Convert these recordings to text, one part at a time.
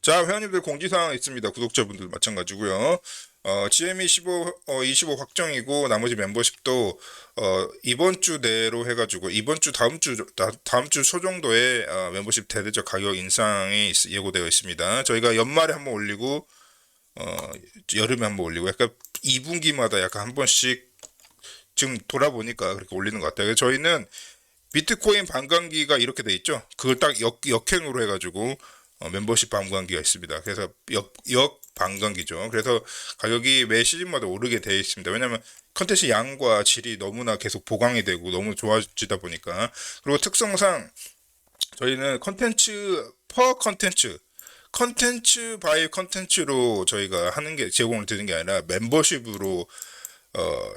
자, 회원님들 공지사항 있습니다. 구독자분들 마찬가지고요. GME25 확정이고 나머지 멤버십도 이번 주 내로 해가지고 이번 주 다음 주 초 정도에 멤버십 대대적 가격 인상이 예고되어 있습니다. 저희가 연말에 한번 올리고 여름에 한번 올리고 약간 2분기마다 약간 한 번씩 지금 돌아보니까 그렇게 올리는 것 같아요. 저희는 비트코인 반감기가 이렇게 돼 있죠. 그걸 딱 역행으로 해가지고 멤버십 반감기가 있습니다. 그래서 역 반감기죠. 그래서 가격이 매 시즌마다 오르게 되어 있습니다. 왜냐하면 컨텐츠 양과 질이 너무나 계속 보강이 되고 너무 좋아지다 보니까. 그리고 특성상 저희는 컨텐츠 바이 컨텐츠로 저희가 하는 게 제공을 드리는 게 아니라 멤버십으로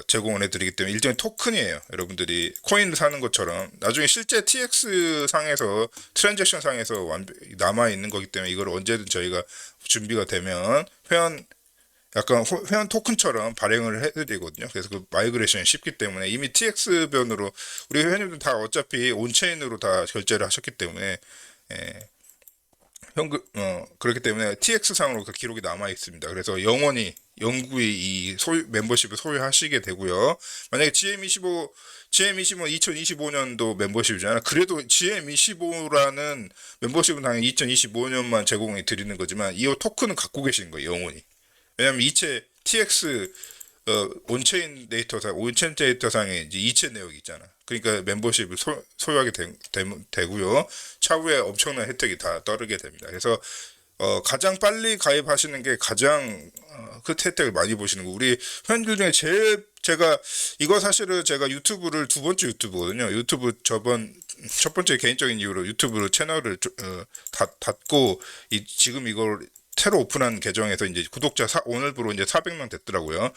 제공을 해드리기 때문에 일종의 토큰이에요. 여러분들이 코인을 사는 것처럼 나중에 실제 TX 상에서 트랜잭션 상에서 남아 있는 거기 때문에 이걸 언제든 저희가 준비가 되면 회원 토큰처럼 발행을 해드리거든요. 그래서 그 마이그레이션이 쉽기 때문에 이미 TX 변으로 우리 회원님들 다 어차피 온체인으로 다 결제를 하셨기 때문에 그렇기 때문에 TX상으로 그 기록이 남아 있습니다. 그래서 영원히 이 멤버십을 소유하시게 되고요. 만약에 GM25 2025년도 멤버십이잖아요. 그래도 GM25라는 멤버십은 당연히 2025년만 제공해 드리는 거지만 이 토큰은 갖고 계시는 거예요, 영원히. 왜냐면 이체 TX 온체인 데이터상에 이제 이체 내역이 있잖아. 그러니까 membership을 소유하게 되고요. 차후에 엄청난 혜택이 다 따르게 됩니다. 그래서 가장 빨리 가입하시는 게 가장 그 혜택을 많이 보시는 거. 우리 회원들 중에 이거 사실은 제가 유튜브를 두 번째 유튜브거든요. 유튜브 첫 번째 개인적인 이유로 유튜브로 채널을 닫고 지금 이걸 새로 오픈한 계정에서 이제 오늘부로 이제 400명 됐더라고요.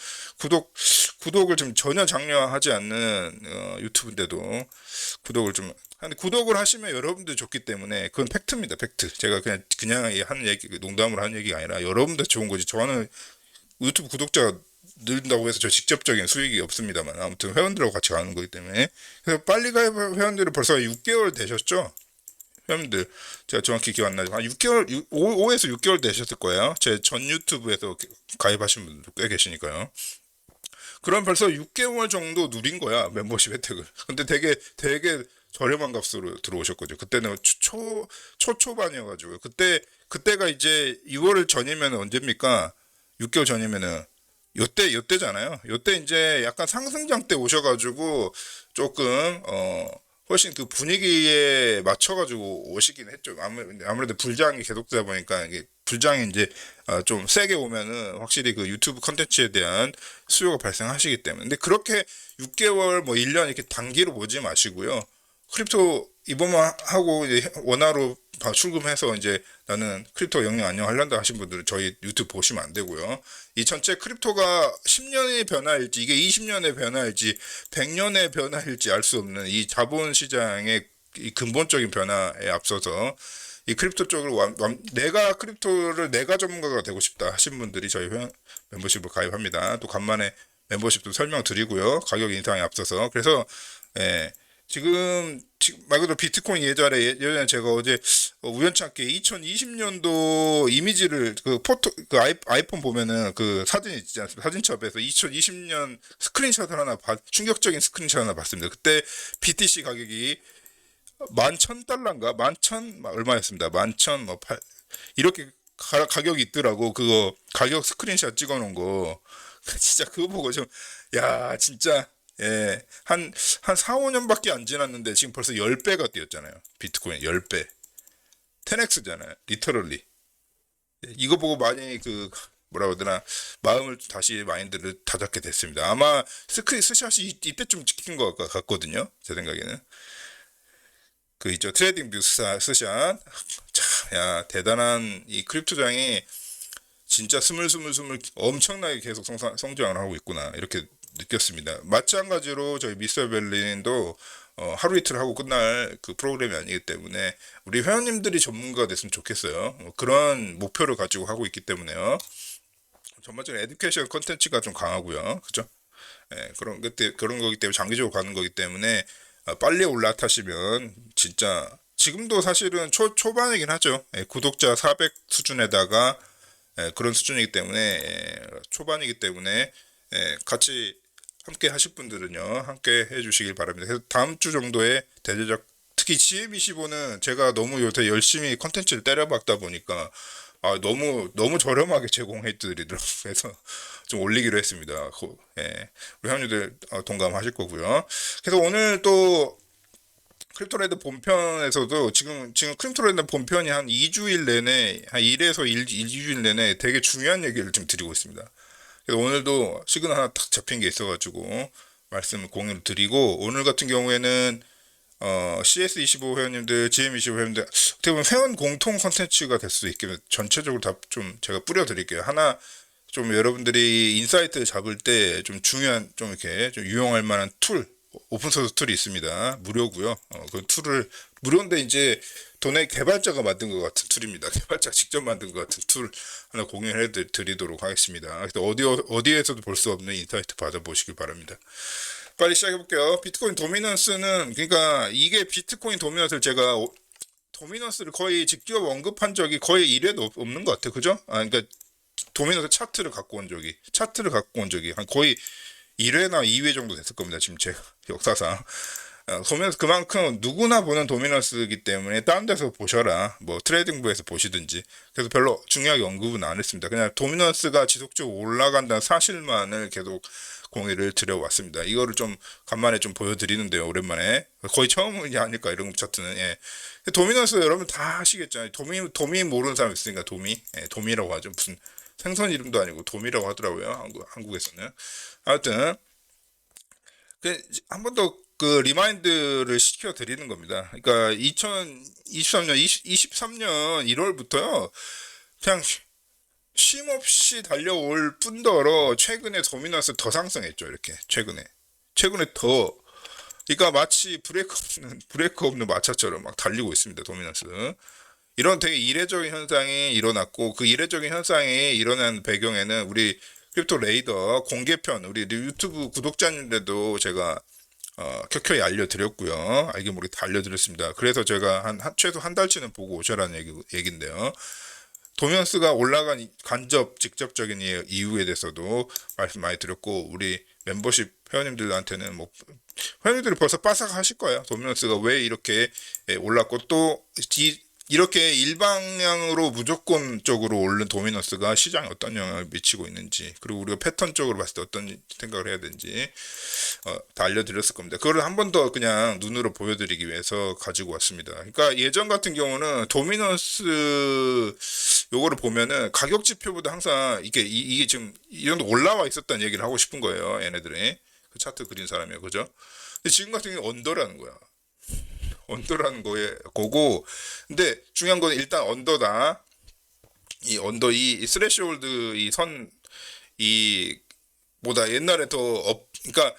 구독을 좀 전혀 장려하지 않는 유튜브인데도 구독을 하시면 여러분들 좋기 때문에 그건 팩트입니다. 팩트. 제가 그냥 하는 얘기, 농담으로 하는 얘기가 아니라 여러분들 좋은 거지. 저는 유튜브 구독자가 늘린다고 해서 저 직접적인 수익이 없습니다만 아무튼 회원들하고 같이 가는 거기 때문에. 그래서 빨리 가입 회원들이 벌써 6개월 되셨죠? 회원들 제가 정확히 기억 안 나지만 한 5에서 6개월 되셨을 거예요. 제 전 유튜브에서 가입하신 분들도 꽤 계시니까요. 그럼 벌써 6개월 정도 누린 거야, 멤버십 혜택을. 근데 되게 저렴한 값으로 들어오셨거든요. 그때는 초초반이어가지고 그때가 이제 6월 전이면 언제입니까? 6개월 전이면은 요때잖아요. 요때 이제 약간 상승장 때 오셔가지고 조금 훨씬 그 분위기에 맞춰가지고 오시긴 했죠. 아무래도 불장이 계속되다 보니까 이게 불장이 이제 좀 세게 오면은 확실히 그 유튜브 컨텐츠에 대한 수요가 발생하시기 때문에. 근데 그렇게 6개월 뭐 1년 이렇게 단기로 보지 마시고요. 크립토 이번만 하고 이제 원화로 출금해서 이제 나는 크립토 영역 안녕하려다 하신 분들은 저희 유튜브 보시면 안 되고요. 이 전체 크립토가 10년의 변화일지 이게 20년의 변화일지 100년의 변화일지 알 수 없는 이 자본시장의 이 근본적인 변화에 앞서서 이 크립토 쪽으로 내가 전문가가 되고 싶다 하신 분들이 저희 회원 멤버십을 가입합니다. 또 간만에 멤버십도 설명드리고요. 가격 인상에 앞서서 그래서 지금 말 그대로 비트코인 예전에 제가 어제 우연찮게 2020년도 이미지를 아이폰 보면은 그 사진 있지 않습니까? 사진첩에서 2020년 충격적인 스크린샷 하나 봤습니다. 그때 BTC 가격이 11,000달러인가? 얼마였습니다. 11,000 이렇게 가격이 있더라고. 그거 가격 스크린샷 찍어 놓은 거. 진짜 그거 보고 야, 진짜 한 4, 5년밖에 안 지났는데 지금 벌써 10배가 뛰었잖아요. 비트코인 10배. 10x잖아요. 리터럴리. 이거 보고 많이 뭐라고 하더라, 마인드를 다잡게 됐습니다. 아마 스샷이 이때쯤 찍힌 것 같거든요. 제 생각에는. 있죠. 트레이딩 뷰 스샷. 참, 야, 대단한 이 크립토장이 진짜 스물스물 엄청나게 계속 성장을 하고 있구나. 이렇게 느꼈습니다. 마찬가지로 저희 미스터 벨린도 하루 이틀 하고 끝날 그 프로그램이 아니기 때문에 우리 회원님들이 전문가가 됐으면 좋겠어요. 그런 목표를 가지고 하고 있기 때문에요. 전반적으로 에듀케이션 컨텐츠가 좀 강하고요. 그죠? 그런 거기 때문에 장기적으로 가는 거기 때문에 빨리 올라타시면 진짜 지금도 사실은 초반이긴 하죠. 예, 구독자 400 수준에다가 그런 수준이기 때문에 초반이기 때문에 같이 함께 하실 분들은요 함께 해주시길 바랍니다. 그래서 다음 주 정도에 대대적 특히 GM25는 제가 너무 요새 열심히 컨텐츠를 때려박다 보니까 너무 저렴하게 제공해 드리더라고요. 그래서 좀 올리기로 했습니다. 우리 형님들 동감하실 거고요. 그래서 오늘 또 크립토레드 본편에서도 지금 크립토레드 본편이 한 2주일 내내 한 1에서 2주일 내내 되게 중요한 얘기를 좀 드리고 있습니다. 그래서 오늘도 시그널 하나 딱 잡힌 게 있어가지고 말씀을 공유를 드리고, 오늘 같은 경우에는 CS25 회원님들, GM25 회원님들 어떻게 보면 회원 공통 컨텐츠가 될 수 있게 전체적으로 다 좀 제가 뿌려드릴게요. 하나 좀 여러분들이 인사이트를 잡을 때 좀 중요한 좀 이렇게 좀 유용할 만한 툴, 오픈소스 툴이 있습니다. 무료고요. 그 툴을 무료인데 이제 돈의 개발자가 만든 것 같은 툴입니다. 개발자 직접 만든 것 같은 툴 하나 공유해 드리도록 하겠습니다. 그래서 어디에서도 볼 수 없는 인사이트 받아보시길 바랍니다. 빨리 시작해볼게요. 비트코인 도미넌스는, 그러니까 이게 비트코인 도미넌스를 제가 도미넌스를 거의 직접 언급한 적이 거의 1회도 없는 것 같아요. 그죠? 그러니까 도미넌스 차트를 갖고 온 적이 한 거의 1회나 2회 정도 됐을 겁니다. 지금 제 역사상. 도미넌스 그만큼 누구나 보는 도미넌스이기 때문에 다른 데서 보셔라. 뭐 트레이딩부에서 보시든지. 그래서 별로 중요하게 언급은 안 했습니다. 그냥 도미넌스가 지속적으로 올라간다는 사실만을 계속 공유를 드려왔습니다. 이거를 좀 간만에 좀 보여드리는데요. 오랜만에. 거의 처음이 아닐까 이런 차트는. 예. 도미넌스 여러분 다 아시겠잖아요. 도미 모르는 사람 있으니까 도미라고 하죠. 무슨 생선 이름도 아니고 도미라고 하더라고요. 한국에서는. 아무튼 한 번 더 그 리마인드를 시켜 드리는 겁니다. 그러니까 2023년 23년 1월부터요. 그냥 쉼없이 달려올 뿐더러 최근에 도미넌스 더 상승했죠. 이렇게 최근에 더, 그러니까 마치 브레이크 없는 마차처럼 막 달리고 있습니다. 도미넌스. 이런 되게 이례적인 현상이 일어났고, 그 이례적인 현상이 일어난 배경에는 우리 크립토 레이더 공개편 우리 유튜브 구독자님들도 제가 켜켜이 알려드렸고요. 알게 모르게 다 알려드렸습니다. 그래서 제가 최소 한 달치는 보고 오셔라는 얘기인데요. 도미넌스가 올라간 직접적인 이유에 대해서도 말씀 많이 드렸고, 우리 멤버십 회원님들한테는 뭐 회원님들이 벌써 빠삭하실 거예요. 도미넌스가 왜 이렇게 올랐고, 또 이렇게 일방향으로 무조건적으로 오른 도미넌스가 시장에 어떤 영향을 미치고 있는지, 그리고 우리가 패턴적으로 봤을 때 어떤 생각을 해야 되는지 다 알려드렸을 겁니다. 그걸 한 번 더 그냥 눈으로 보여드리기 위해서 가지고 왔습니다. 그러니까 예전 같은 경우는 도미넌스 요거를 보면은 가격 지표보다 항상 이게 지금 이 정도 올라와 있었다는 얘기를 하고 싶은 거예요. 얘네들이 그 차트 그린 사람이요, 그죠? 근데 지금 같은 경우 언더라는 거야. 언더라는 거고, 근데 중요한 건 일단 언더다. 이 스레시홀드 보다 옛날에 그러니까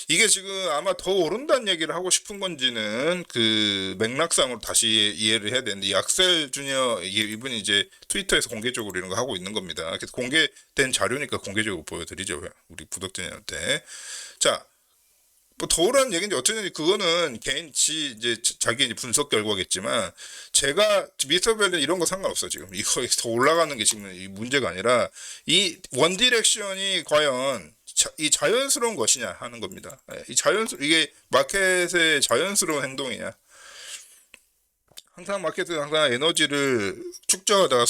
이게 지금 아마 더 오른다는 얘기를 하고 싶은 건지는 그 맥락상으로 다시 이해를 해야 되는데, 이 악셀 주니어 이분이 이제 트위터에서 공개적으로 이런 거 하고 있는 겁니다. 그래서 공개된 자료니까 공개적으로 보여드리죠, 우리 구독자님한테. 자, 뭐 더 오르는 얘기인지 어쩌든지 그거는 이제 자기 분석 결과겠지만, 제가 미스터벨은 이런 거 상관없어. 지금 이거 더 올라가는 게 지금 이 문제가 아니라 이 원디렉션이 과연 이 자연스러운 것이냐 하는 겁니다. 이게 마켓의 자연스러운 행동이냐. 항상 마켓은 항상 에너지를 축적하다가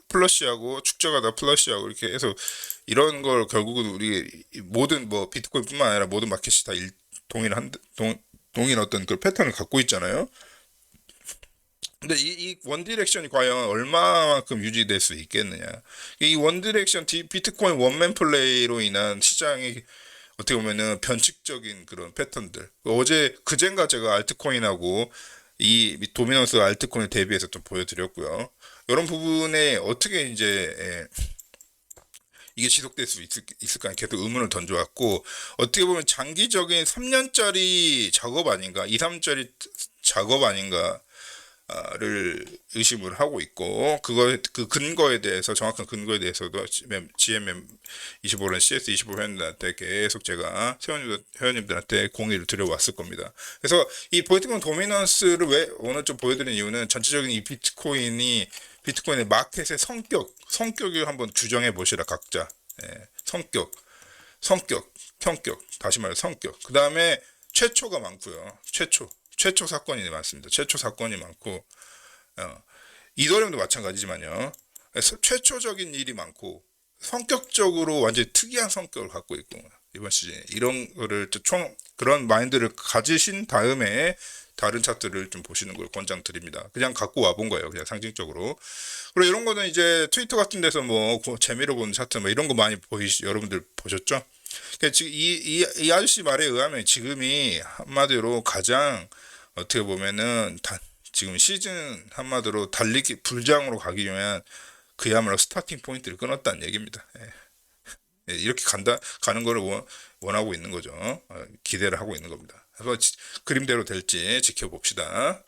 플러시하고 축적하다가 플러시하고 이렇게 해서 이런 걸 결국은 우리 모든 뭐 비트코인뿐만 아니라 모든 마켓이 다 동일한 어떤 그 패턴을 갖고 있잖아요. 근데 이 원디렉션이 과연 얼마만큼 유지될 수 있겠느냐. 이 원디렉션 비트코인 원맨 플레이로 인한 시장이 어떻게 보면은 변칙적인 그런 패턴들. 그젠가 제가 알트코인하고 이 도미넌스 알트코인 대비해서 좀 보여드렸고요. 이런 부분에 어떻게 이제 이게 지속될 수 있을까 계속 의문을 던져왔고, 어떻게 보면 장기적인 3년짜리 작업 아닌가, 2, 3년짜리 작업 아닌가 를 의심을 하고 있고, 그 근거에 대해서, 정확한 근거에 대해서도 GMM 25는 CS25 회원님들한테 계속 제가 회원님들한테 공의를 드려왔을 겁니다. 그래서 이 비트코인 도미넌스를 왜 오늘 좀 보여드린 이유는 전체적인 이 비트코인의 마켓의 성격을 한번 규정해 보시라, 각자. 예, 성격, 다시 말해 성격. 그 다음에 최초가 많고요. 최초 사건이 많습니다. 최초 사건이 많고, 이더리움도 마찬가지지만요. 최초적인 일이 많고, 성격적으로 완전히 특이한 성격을 갖고 있고, 이번 시즌에 이런 거를 그런 마인드를 가지신 다음에 다른 차트를 좀 보시는 걸 권장드립니다. 그냥 갖고 와본 거예요. 그냥 상징적으로. 그리고 이런 거는 이제 트위터 같은 데서 뭐 재미로 보는 차트 뭐 이런 거 많이 여러분들 보셨죠? 그러니까 지금 이 아저씨 말에 의하면 지금이 한마디로 가장 어떻게 보면은 지금 시즌 한마디로 달리기 불장으로 가기 위한 그야말로 스타팅 포인트를 끊었다는 얘기입니다. 예, 이렇게 가는 거를 원하고 있는 거죠. 기대를 하고 있는 겁니다. 그래서 그림대로 될지 지켜봅시다.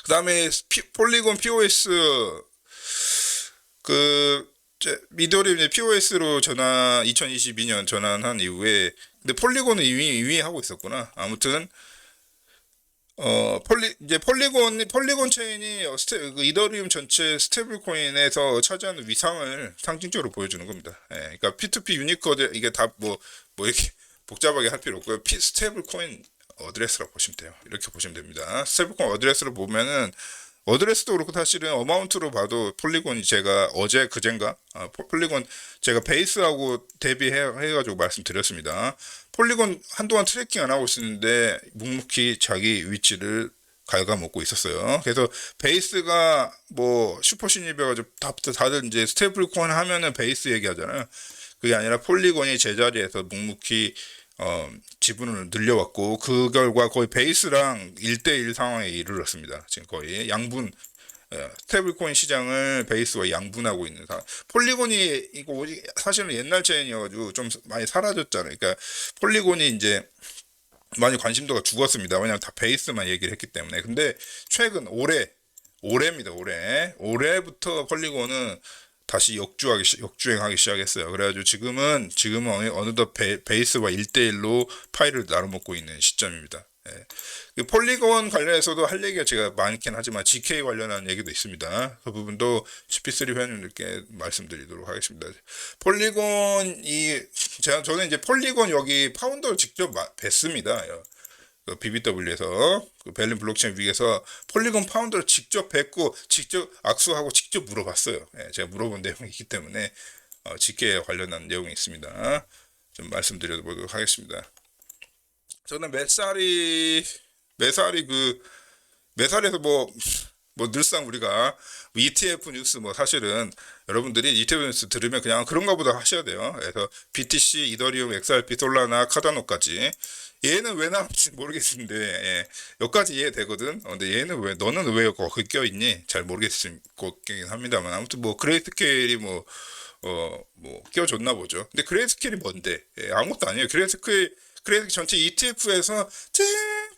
그 다음에 폴리곤 POS 미도리 POS로 2022년 전환한 이후에, 근데 폴리곤은 이미 하고 있었구나. 아무튼 폴리곤 체인이 그 이더리움 전체 스테이블 코인에서 차지하는 위상을 상징적으로 보여주는 겁니다. 예, 그러니까 P2P 유니코드, 이게 다 뭐 이렇게 복잡하게 할 필요 없고요. 스테이블 코인 어드레스라고 보시면 돼요. 이렇게 보시면 됩니다. 스테이블 코인 어드레스를 보면은, 어드레스도 그렇고 사실은 어마운트로 봐도 폴리곤이 제가 그젠가 폴리곤 제가 베이스하고 대비해가지고 말씀드렸습니다. 폴리곤 한동안 트래킹 안 하고 있었는데 묵묵히 자기 위치를 갉아먹고 있었어요. 그래서 베이스가 뭐 슈퍼신입해가지고 다들 이제 스테이블 코인 하면은 베이스 얘기하잖아요. 그게 아니라 폴리곤이 제자리에서 묵묵히 지분을 늘려왔고, 그 결과 거의 베이스랑 1대1 상황에 이르렀습니다. 지금 거의 양분, 스테이블 코인 시장을 베이스와 양분하고 있는 상황. 폴리곤이 이거 사실은 옛날 체인이어가지고 좀 많이 사라졌잖아요. 그러니까 폴리곤이 이제 많이 관심도가 죽었습니다. 왜냐하면 다 베이스만 얘기를 했기 때문에. 근데 최근 올해부터 폴리곤은 다시 역주행하기 시작했어요. 그래가지고 지금은 어느덧 베이스와 1대1로 파일을 나눠먹고 있는 시점입니다. 예. 그 폴리곤 관련해서도 할 얘기가 제가 많긴 하지만 GK 관련한 얘기도 있습니다. 그 부분도 CP3 회원님들께 말씀드리도록 하겠습니다. 저는 이제 폴리곤 여기 파운더를 직접 뵀습니다. 그 BBW에서 그 베를린 블록체인 위에서 폴리곤 파운더를 직접 뵙고 직접 악수하고 직접 물어봤어요. 예, 제가 물어본 내용이 있기 때문에 GK에 관련한 내용이 있습니다. 좀 말씀드려보도록 하겠습니다. 저는 매살에서 늘상 우리가 ETF 뉴스 사실은 여러분들이 ETF 뉴스 들으면 그냥 그런가 보다 하셔야 돼요. 그래서 BTC, 이더리움, XRP, 솔라나, 카다노까지. 얘는 왜 나왔는지 모르겠는데, 예, 여기까지 이해되거든. 근데 너는 왜 거기 껴있니? 잘 모르겠긴 합니다만. 아무튼 그레이스케일이 껴줬나 보죠. 근데 그레이스케일이 뭔데? 예, 아무것도 아니에요. 그레이스케일 전체 ETF에서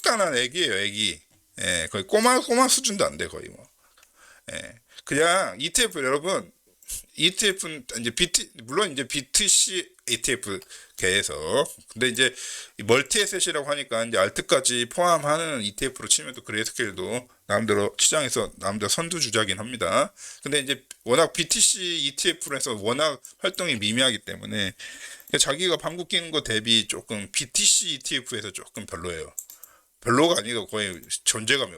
쬐깐한 애기예요, 애기. 예, 거의 꼬마 수준도 안 돼, 거의 예, 그냥 ETF, 여러분, ETF는 이제 물론 이제 BTC ETF 계에서, 근데 이제 멀티에셋이라고 하니까 이제 알트까지 포함하는 ETF로 치면 또 그레이스케일도 나름대로 시장에서 선두주자긴 합니다. 근데 이제 워낙 BTC ETF로 해서 워낙 활동이 미미하기 때문에 자기가 방구 끼는 거 대비 조금 BTC ETF에서 조금 별로예요. 별로가 아니고 거의 존재감이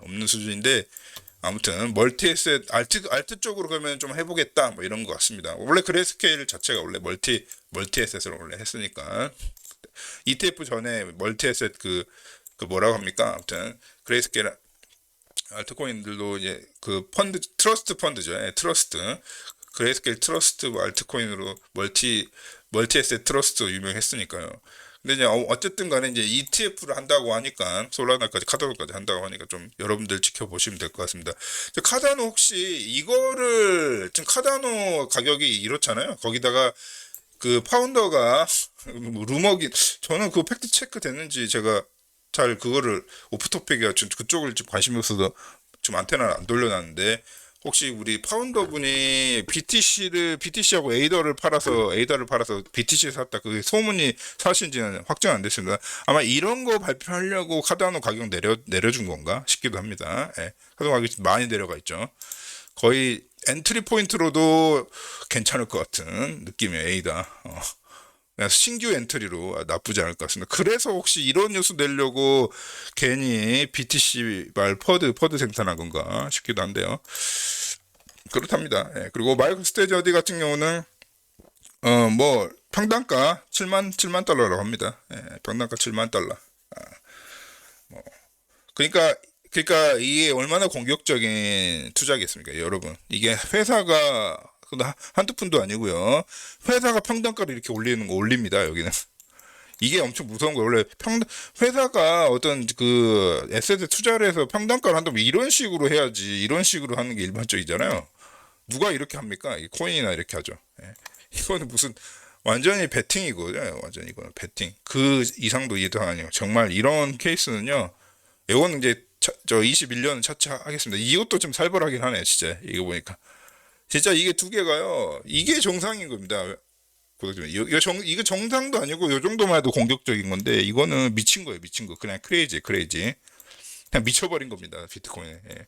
없는 수준인데, 아무튼 멀티에셋 알트 쪽으로 그러면 좀 해보겠다 이런 것 같습니다. 원래 그레이스케일 자체가 원래 멀티에셋을 원래 했으니까, ETF 전에 멀티에셋 그 뭐라고 합니까? 아무튼 그레이스케일 알트코인들도 이제 그 트러스트 펀드죠. 예, 트러스트. 그레이스케일 트러스트 알트코인으로 멀티에셋 트러스트 유명했으니까요. 근데 이제 어쨌든 간에 이제 ETF를 한다고 하니까, 솔라나까지 카다노까지 한다고 하니까 좀 여러분들 지켜보시면 될 것 같습니다. 카다노 혹시 이거를 지금 카다노 가격이 이렇잖아요. 거기다가 그 파운더가 저는 그 팩트 체크 됐는지 제가 잘 그거를 오프토픽이가 좀 그쪽을 좀 관심이 없어서 좀 안테나를 안 돌려놨는데, 혹시 우리 파운더분이 BTC하고 에이더를 팔아서 BTC 샀다, 그 소문이 사실인지는 확정 안 됐습니다. 아마 이런 거 발표하려고 카다노 가격 내려준 건가 싶기도 합니다. 예, 카다노 가격이 많이 내려가 있죠. 거의 엔트리 포인트로도 괜찮을 것 같은 느낌이에요, 에이다. 그냥 신규 엔트리로 나쁘지 않을 것 같습니다. 그래서 혹시 이런 뉴스 내려고 괜히 BTC 말 퍼드 생산한 건가 싶기도 한데요. 그렇답니다. 예, 그리고 마이클 스테이지 같은 경우는 뭐 평당가 7만 달러라고 합니다. 예, 평당가 7만 달러. 그러니까 이게 얼마나 공격적인 투자겠습니까, 여러분? 이게 회사가 한두 푼도 아니고요. 회사가 평단가를 이렇게 올립니다, 여기는. 이게 엄청 무서운 거예요. 원래 회사가 어떤 그 에셋에 투자를 해서 평단가를 한다면 이런 식으로 해야지. 이런 식으로 하는 게 일반적이잖아요. 누가 이렇게 합니까? 코인이나 이렇게 하죠. 예. 이거는 무슨 완전히 베팅이거든요. 완전히 이거는 베팅. 그 이상도 이해도 아니에요. 정말 이런 케이스는요. 이거는 이제 저 21년 차치하겠습니다. 이것도 좀 살벌하긴 하네, 진짜. 이거 보니까. 진짜 이게 두 개가요. 이게 정상인 겁니다. 이거 정상도 아니고 요 정도만 해도 공격적인 건데, 이거는 미친 거예요, 미친 거. 그냥 크레이지. 그냥 미쳐버린 겁니다, 비트코인. 예.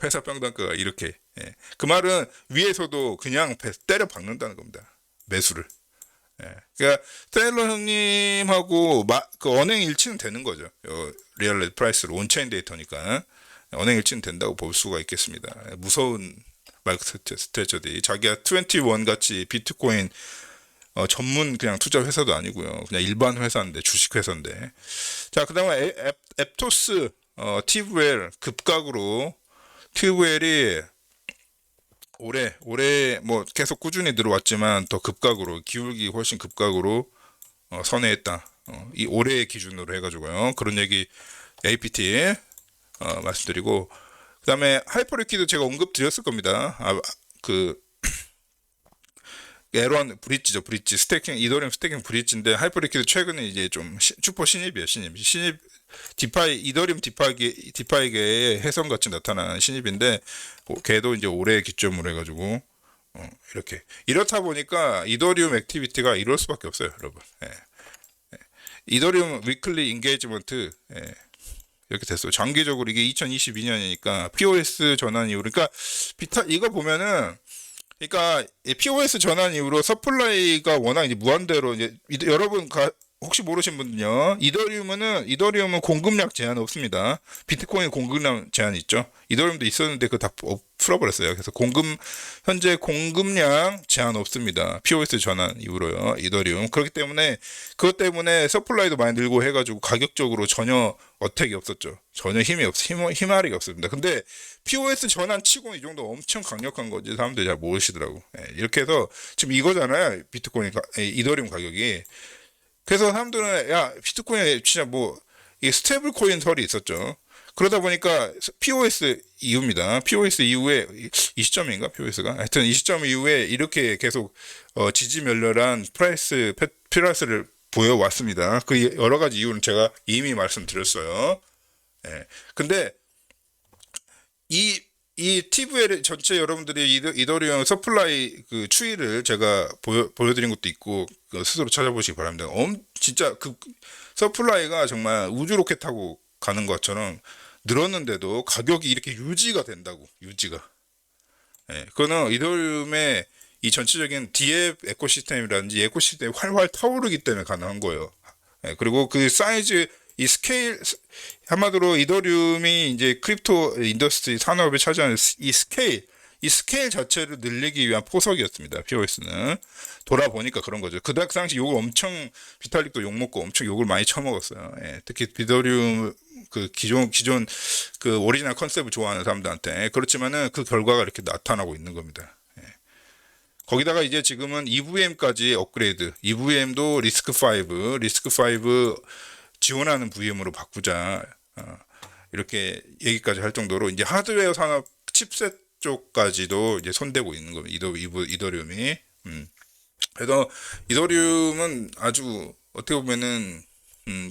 회사 평단가가 이렇게. 예. 그 말은 위에서도 그냥 때려 박는다는 겁니다. 매수를. 예. 그러니까 셀러 형님하고 그 언행 일치는 되는 거죠. 리얼 프라이스로 온체인 데이터니까 언행 일치는 된다고 볼 수가 있겠습니다. 무서운 마이크 스트레처들이 자기가 21 같이 비트코인 전문 그냥 투자 회사도 아니고요. 그냥 일반 회사인데, 주식 회사인데. 자, 그다음에 앱토스 티브웰 급각으로, 티브웰이 올해 뭐 계속 꾸준히 들어왔지만 더 급각으로, 기울기 훨씬 급각으로 선회했다. 이 올해 기준으로 해가지고요. 그런 얘기 APT 말씀드리고, 그다음에 하이퍼리퀴드 제가 언급 드렸을 겁니다. 그 에런 브릿지 스테이킹, 이더리움 스테이킹 브릿지인데, 하이퍼리퀴드 최근에 이제 좀 슈퍼 신입이에요. 신입 이더리움 디파이계의 해성같이 나타나는 신입인데, 걔도 이제 올해 기점으로 해가지고 이렇다 보니까 이더리움 액티비티가 이럴 수밖에 없어요, 여러분. 예. 이더리움 위클리 인게이지먼트 이렇게 됐어요. 장기적으로 이게 2022년이니까 POS 전환 이후, 그러니까 이거 보면은, 그러니까 POS 전환 이후로 서플라이가 워낙 이제 무한대로, 이제 여러분 혹시 모르신 분은요, 이더리움은 공급량 제한 없습니다. 비트코인 공급량 제한 있죠. 이더리움도 있었는데 그거 다 풀어버렸어요. 그래서 현재 공급량 제한 없습니다. POS 전환 이후로요, 이더리움. 그렇기 때문에 그것 때문에 서플라이도 많이 늘고 해가지고 가격적으로 전혀 어택이 없었죠. 전혀 힘아리가 없습니다. 근데 POS 전환 치고는 이 정도 엄청 강력한 거지 사람들이 잘 모르시더라고. 이렇게 해서 지금 이거잖아요, 이더리움 가격이. 그래서 사람들은, 야, 비트코인에 진짜 뭐 이게 스테이블 코인 설이 있었죠. 그러다 보니까 POS 이후입니다. POS 이후에 이 시점인가, POS가? 하여튼 이 시점 이후에 이렇게 계속 지지멸렬한 프라이스를 보여왔습니다. 그 여러 가지 이유는 제가 이미 말씀드렸어요. 예. 근데 이 TVL 전체 여러분들이 이더리움 서플라이 그 추이를 제가 보여드린 것도 있고, 스스로 찾아보시기 바랍니다. 진짜 그 서플라이가 정말 우주 로켓 타고 가는 것처럼 늘었는데도 가격이 이렇게 유지가 된다고, 유지가. 예, 그거는 이더리움의 이 전체적인 DApp 에코시스템이라든지 에코시스템이 활활 타오르기 때문에 가능한 거예요. 예, 그리고 그 사이즈, 이 스케일, 한마디로 이더리움이 이제 크립토 인더스트리 산업에 차지하는 이 스케일 자체를 늘리기 위한 포석이었습니다. POS는. 돌아보니까 그런 거죠. 그 당시 욕을 엄청, 비탈릭도 욕먹고 엄청 욕을 많이 처먹었어요. 예, 특히 이더리움 그 기존 그 오리지널 컨셉을 좋아하는 사람들한테. 그렇지만은 그 결과가 이렇게 나타나고 있는 겁니다. 예. 거기다가 이제 지금은 EVM까지 업그레이드, EVM도 리스크5 지원하는 VM으로 바꾸자, 이렇게 얘기까지 할 정도로 이제 하드웨어 산업 칩셋 쪽까지도 이제 손대고 있는 겁니다. 이더리움이. 그래서 이더리움은 아주 어떻게 보면은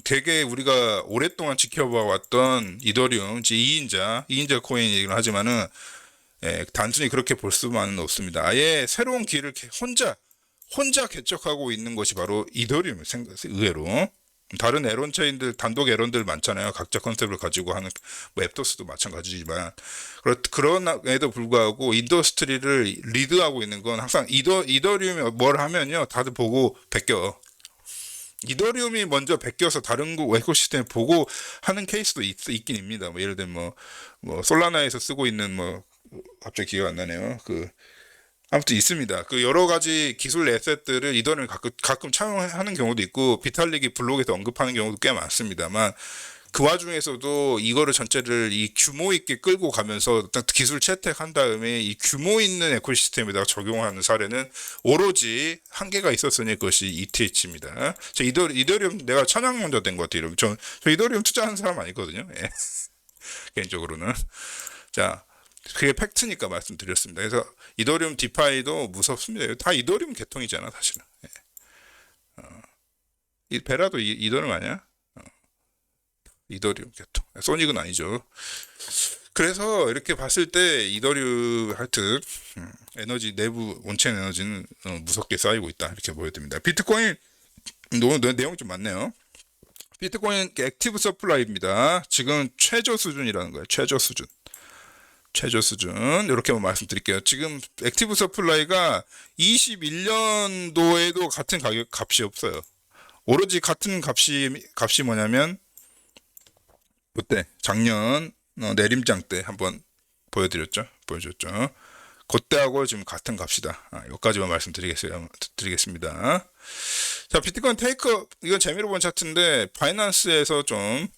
되게 우리가 오랫동안 지켜봐왔던 이더리움, 이제 2인자 코인이긴 하지만은, 예, 단순히 그렇게 볼 수만은 없습니다. 아예 새로운 길을 혼자 개척하고 있는 것이 바로 이더리움, 의외로. 다른 에런 체인들, 단독 에런들 많잖아요. 각자 컨셉을 가지고 하는, 뭐 앱토스도 마찬가지지만. 그럼에도 불구하고 인더스트리를 리드하고 있는 건 항상 이더리움이 뭘 하면요. 다들 보고 베껴. 이더리움이 먼저 베껴서 다른 거 에코시스템 보고 하는 케이스도 있긴 입니다. 뭐 예를 들면 뭐 솔라나에서 쓰고 있는 뭐 갑자기 기억 안 나네요. 아무튼 있습니다. 그 여러 가지 기술 에셋들을 이더리움 가끔 차용하는 경우도 있고 비탈릭이 블로그에서 언급하는 경우도 꽤 많습니다만 그 와중에서도 이거를 전체를 이 규모 있게 끌고 가면서 기술 채택한 다음에 이 규모 있는 에코시스템에다가 적용하는 사례는 오로지 한계가 있었으니 그것이 ETH입니다. 저 이더리움 내가 찬양 먼저 된 것 같아요. 저 이더리움 투자하는 사람 아니거든요. 예. 개인적으로는. 자, 그게 팩트니까 말씀드렸습니다. 그래서 이더리움 디파이도 무섭습니다. 다 이더리움 계통이잖아, 사실은. 예. 이 베라도 이더리움 아니야? 이더리움 계통. 소닉은 아니죠. 그래서 이렇게 봤을 때 이더리움 하여튼 에너지 내부 온체인 에너지는 무섭게 쌓이고 있다 이렇게 보여집니다. 비트코인 내용 좀 많네요. 비트코인 액티브 서플라이입니다. 지금 최저 수준이라는 거예요. 최저 수준 이렇게 한번 말씀드릴게요. 지금 액티브 서플라이가 21년도에도 같은 값이 없어요. 오로지 같은 값이 뭐냐면 그때 작년 내림장 때 한번 보여줬죠. 그때하고 지금 같은 값이다. 여기까지만 말씀드리겠습니다. 자, 비트코인 테이크업 이건 재미로 본 차트인데 바이낸스에서 좀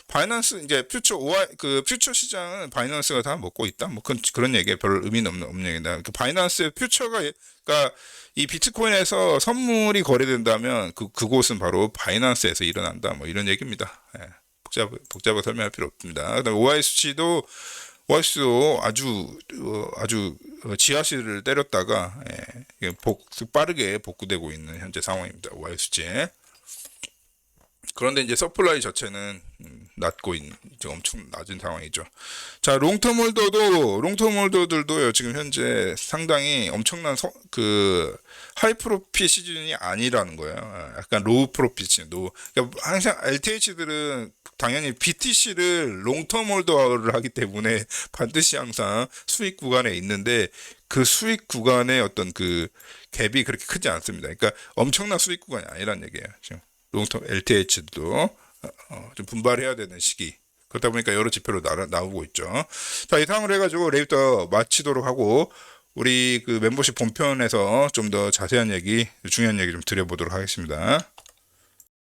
바이낸스 이제 퓨처 시장은 바이낸스가 다 먹고 있다. 뭐 그런 얘기에 별 의미는 없는 얘기다. 바이낸스의 퓨처가 그러니까 이 비트코인에서 선물이 거래된다면 그곳은 바로 바이낸스에서 일어난다. 뭐 이런 얘기입니다. 예. 복잡하게 설명할 필요 없습니다. 그다음에 OISC도 아주 지하실을 때렸다가 빠르게 복구되고 있는 현재 상황입니다. OISC. 그런데 이제 서플라이 자체는 이제 엄청 낮은 상황이죠. 자, 롱텀 홀더들도요, 지금 현재 상당히 엄청난 하이 프로핏 시즌이 아니라는 거예요. 약간 로우 프로핏이에요. 그러니까 항상 LTH들은 당연히 BTC를 롱텀 홀더를 하기 때문에 반드시 항상 수익 구간에 있는데 그 수익 구간의 어떤 갭이 그렇게 크지 않습니다. 그러니까 엄청난 수익 구간이 아니란 얘기예요. 지금 롱텀 LTH도 좀 분발해야 되는 시기. 그러다 보니까 여러 지표로 나오고 있죠. 자, 이상으로 해가지고 레이부터 마치도록 하고 우리 멤버십 본편에서 좀 더 자세한 얘기, 중요한 얘기 좀 드려보도록 하겠습니다.